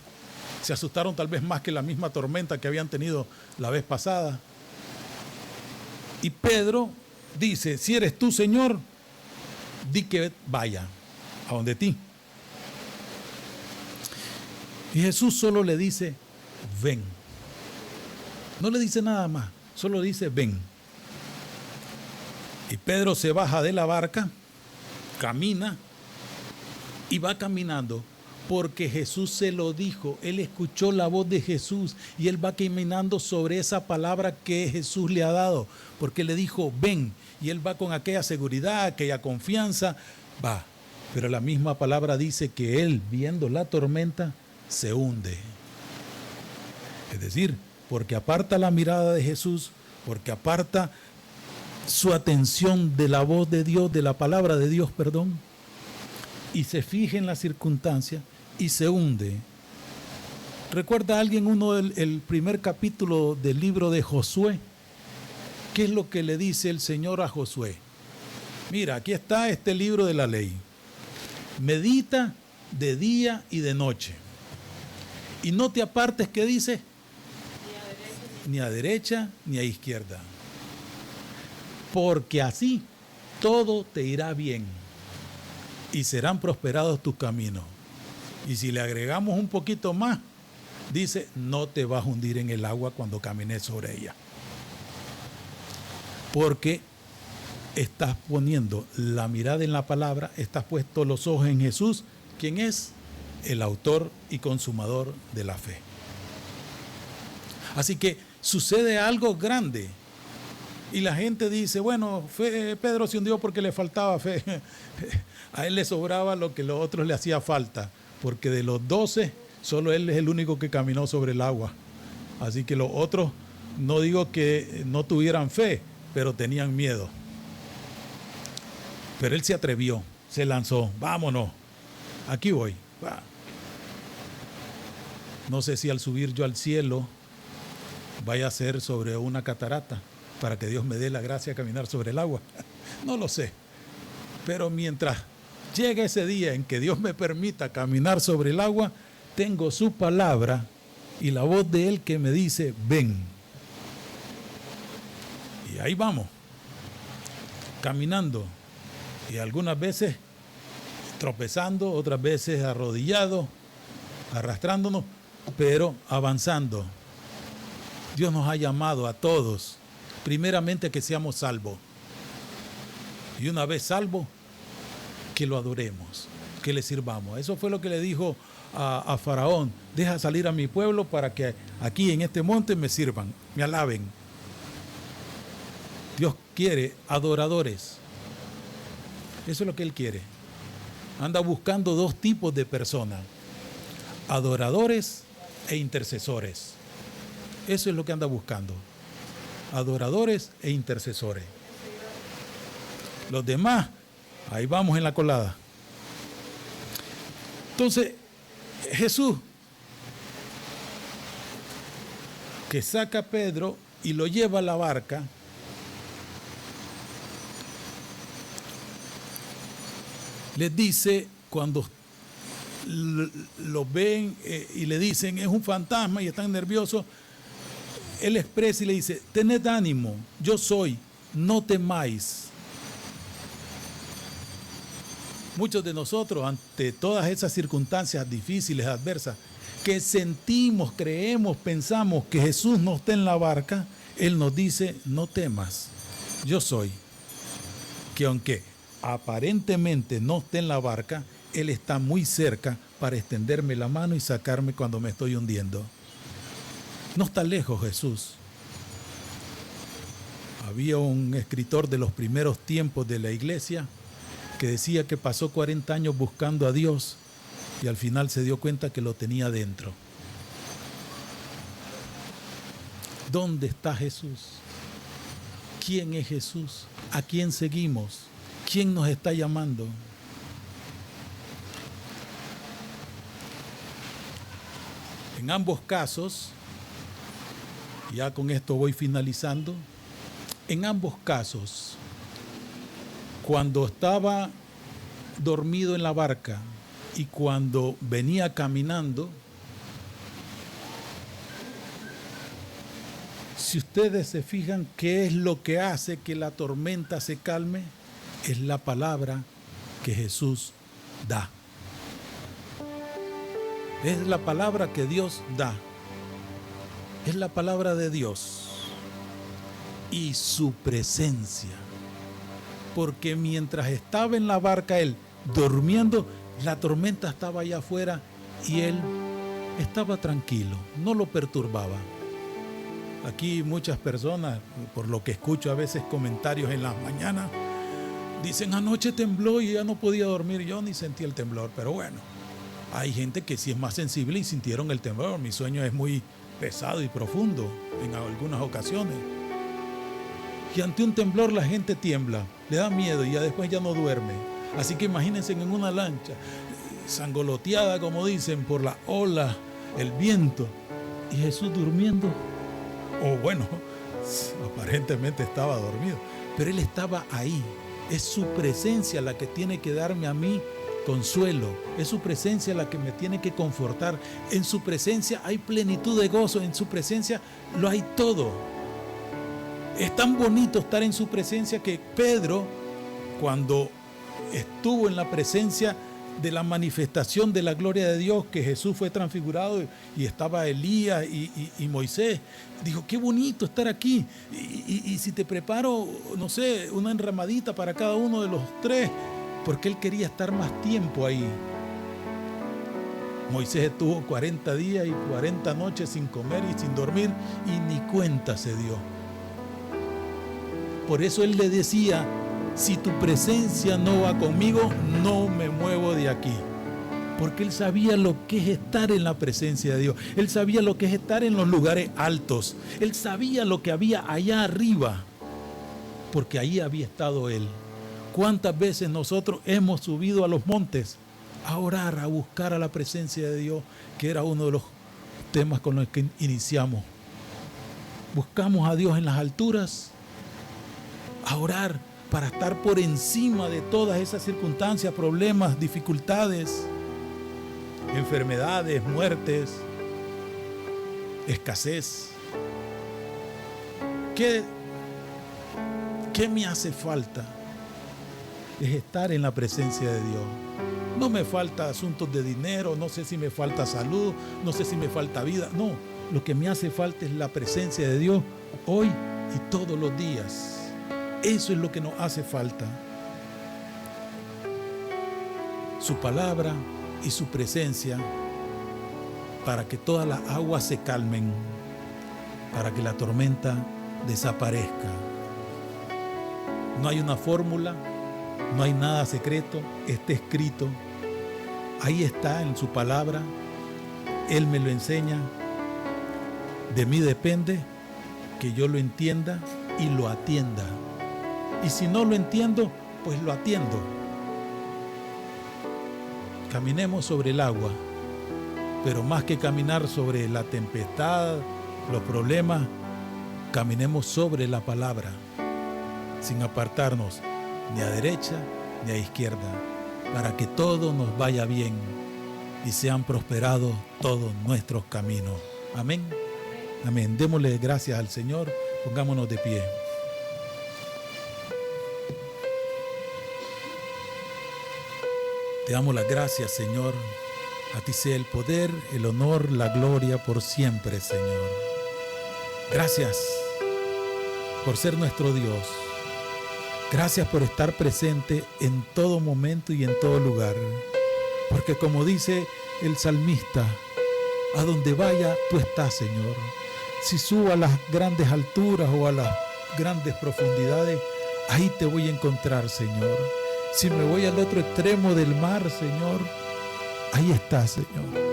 se asustaron tal vez más que la misma tormenta que habían tenido la vez pasada. Y Pedro dice, si eres tú, Señor, di que vaya a donde ti. Y Jesús solo le dice, ven. No le dice nada más, solo dice, ven. Y Pedro se baja de la barca, camina y va caminando porque Jesús se lo dijo. Él escuchó la voz de Jesús y él va caminando sobre esa palabra que Jesús le ha dado, porque le dijo, ven. Y él va con aquella seguridad, aquella confianza, va. Pero la misma palabra dice que él, viendo la tormenta, se hunde. Es decir, porque aparta la mirada de Jesús, porque aparta su atención de la voz de Dios, de la palabra de Dios, perdón, y se fija en la circunstancia y se hunde. ¿Recuerda alguien el primer capítulo del libro de Josué? ¿Qué es lo que le dice el Señor a Josué? Mira, aquí está este libro de la ley. Medita de día y de noche. Y no te apartes, ¿qué dice? Ni a derecha ni a izquierda. Porque así todo te irá bien y serán prosperados tus caminos. Y si le agregamos un poquito más, dice, no te vas a hundir en el agua cuando camines sobre ella. Porque estás poniendo la mirada en la palabra, estás puesto los ojos en Jesús, quien es el autor y consumador de la fe. Así que sucede algo grande. Y la gente dice, bueno, Pedro se hundió porque le faltaba fe. A él le sobraba lo que a los otros le hacía falta, porque de los 12, solo él es el único que caminó sobre el agua. Así que los otros, no digo que no tuvieran fe, pero tenían miedo. Pero él se atrevió, se lanzó, vámonos, aquí voy. Va. No sé si al subir yo al cielo vaya a ser sobre una catarata, para que Dios me dé la gracia de caminar sobre el agua. No lo sé. Pero mientras llegue ese día en que Dios me permita caminar sobre el agua, tengo su palabra y la voz de Él que me dice, ven. Y ahí vamos, caminando. Y algunas veces tropezando, otras veces arrodillados, arrastrándonos, pero avanzando. Dios nos ha llamado a todos, primeramente, que seamos salvos. Y una vez salvos, que lo adoremos, que le sirvamos. Eso fue lo que le dijo a Faraón: deja salir a mi pueblo para que aquí en este monte me sirvan, me alaben. Dios quiere adoradores. Eso es lo que Él quiere. Anda buscando dos tipos de personas: adoradores e intercesores. Eso es lo que anda buscando: adoradores e intercesores. Los demás, ahí vamos en la colada. Entonces, Jesús, que saca a Pedro y lo lleva a la barca, les dice, cuando lo ven y le dicen es un fantasma y están nerviosos, Él expresa y le dice: tened ánimo, yo soy, no temáis. Muchos de nosotros, ante todas esas circunstancias difíciles, adversas, que sentimos, creemos, pensamos que Jesús no está en la barca, Él nos dice: no temas, yo soy. Que aunque aparentemente no esté en la barca, Él está muy cerca para extenderme la mano y sacarme cuando me estoy hundiendo. No está lejos Jesús. Había un escritor de los primeros tiempos de la iglesia que decía que pasó 40 años buscando a Dios y al final se dio cuenta que lo tenía dentro. ¿Dónde está Jesús? ¿Quién es Jesús? ¿A quién seguimos? ¿Quién nos está llamando? En ambos casos, ya con esto voy finalizando, en ambos casos, cuando estaba dormido en la barca y cuando venía caminando, si ustedes se fijan qué es lo que hace que la tormenta se calme, es la palabra que Jesús da. Es la palabra que Dios da. Es la palabra de Dios y su presencia. Porque mientras estaba en la barca él durmiendo, la tormenta estaba allá afuera y él estaba tranquilo, no lo perturbaba. Aquí muchas personas, por lo que escucho a veces comentarios en las mañanas, dicen anoche tembló y ya no podía dormir. Yo ni sentí el temblor, pero bueno, hay gente que sí es más sensible y sintieron el temblor. Mi sueño es muy pesado y profundo en algunas ocasiones. Y ante un temblor la gente tiembla, le da miedo y ya después ya no duerme. Así que imagínense en una lancha, sangoloteada como dicen por la ola, el viento, y Jesús durmiendo. O bueno, aparentemente estaba dormido, pero Él estaba ahí. Es su presencia la que tiene que darme a mí consuelo. Es su presencia la que me tiene que confortar. En su presencia hay plenitud de gozo. En su presencia lo hay todo. Es tan bonito estar en su presencia que Pedro, cuando estuvo en la presencia de la manifestación de la gloria de Dios, que Jesús fue transfigurado y estaba Elías y Moisés, dijo, qué bonito estar aquí. Y si te preparo, no sé, una enramadita para cada uno de los tres, porque él quería estar más tiempo ahí. Moisés estuvo 40 días y 40 noches sin comer y sin dormir y ni cuenta se dio. Por eso él le decía, si tu presencia no va conmigo, no me muevo de aquí. Porque él sabía lo que es estar en la presencia de Dios. Él sabía lo que es estar en los lugares altos. Él sabía lo que había allá arriba. Porque ahí había estado él. ¿Cuántas veces nosotros hemos subido a los montes a orar, a buscar a la presencia de Dios? Que era uno de los temas con los que iniciamos. Buscamos a Dios en las alturas, a orar para estar por encima de todas esas circunstancias, problemas, dificultades, enfermedades, muertes, escasez. ¿Qué me hace falta? Es estar en la presencia de Dios. No me falta asuntos de dinero, no sé si me falta salud, no sé si me falta vida. No, lo que me hace falta es la presencia de Dios hoy y todos los días. Eso es lo que nos hace falta. Su palabra y su presencia para que todas las aguas se calmen, para que la tormenta desaparezca. No hay una fórmula, no hay nada secreto, está escrito. Ahí está en su palabra. Él me lo enseña. De mí depende que yo lo entienda y lo atienda. Y si no lo entiendo, pues lo atiendo. Caminemos sobre el agua, pero más que caminar sobre la tempestad, los problemas, caminemos sobre la palabra, sin apartarnos ni a derecha ni a izquierda, para que todo nos vaya bien y sean prosperados todos nuestros caminos. Amén. Amén. Démosle gracias al Señor. Pongámonos de pie. Te damos las gracias, Señor. A ti sea el poder, el honor, la gloria por siempre, Señor. Gracias por ser nuestro Dios. Gracias por estar presente en todo momento y en todo lugar. Porque como dice el salmista, a donde vaya tú estás, Señor. Si subo a las grandes alturas o a las grandes profundidades, ahí te voy a encontrar, Señor. Si me voy al otro extremo del mar, Señor, ahí estás, Señor.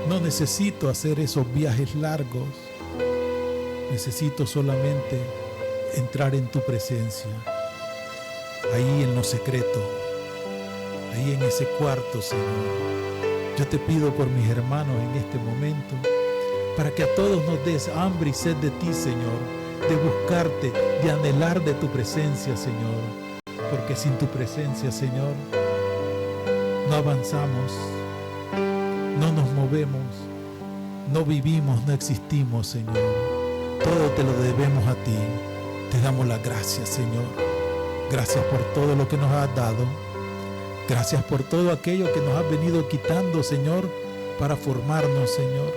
No necesito hacer esos viajes largos. Necesito solamente entrar en tu presencia. Ahí en lo secreto. Ahí en ese cuarto, Señor. Yo te pido por mis hermanos en este momento, para que a todos nos des hambre y sed de ti, Señor, de buscarte, de anhelar de tu presencia, Señor, porque sin tu presencia, Señor, no avanzamos, no nos movemos, no vivimos, no existimos, Señor. Todo te lo debemos a ti. Te damos las gracias, Señor. Gracias por todo lo que nos has dado. Gracias por todo aquello que nos has venido quitando, Señor, para formarnos, Señor.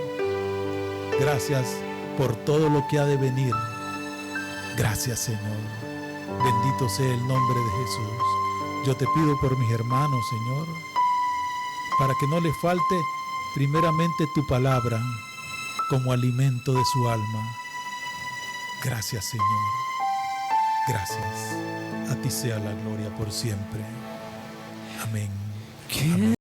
Gracias por todo lo que ha de venir. Gracias, Señor. Bendito sea el nombre de Jesús. Yo te pido por mis hermanos, Señor, para que no les falte primeramente tu palabra como alimento de su alma. Gracias, Señor. Gracias. A ti sea la gloria por siempre. Amén. Amén.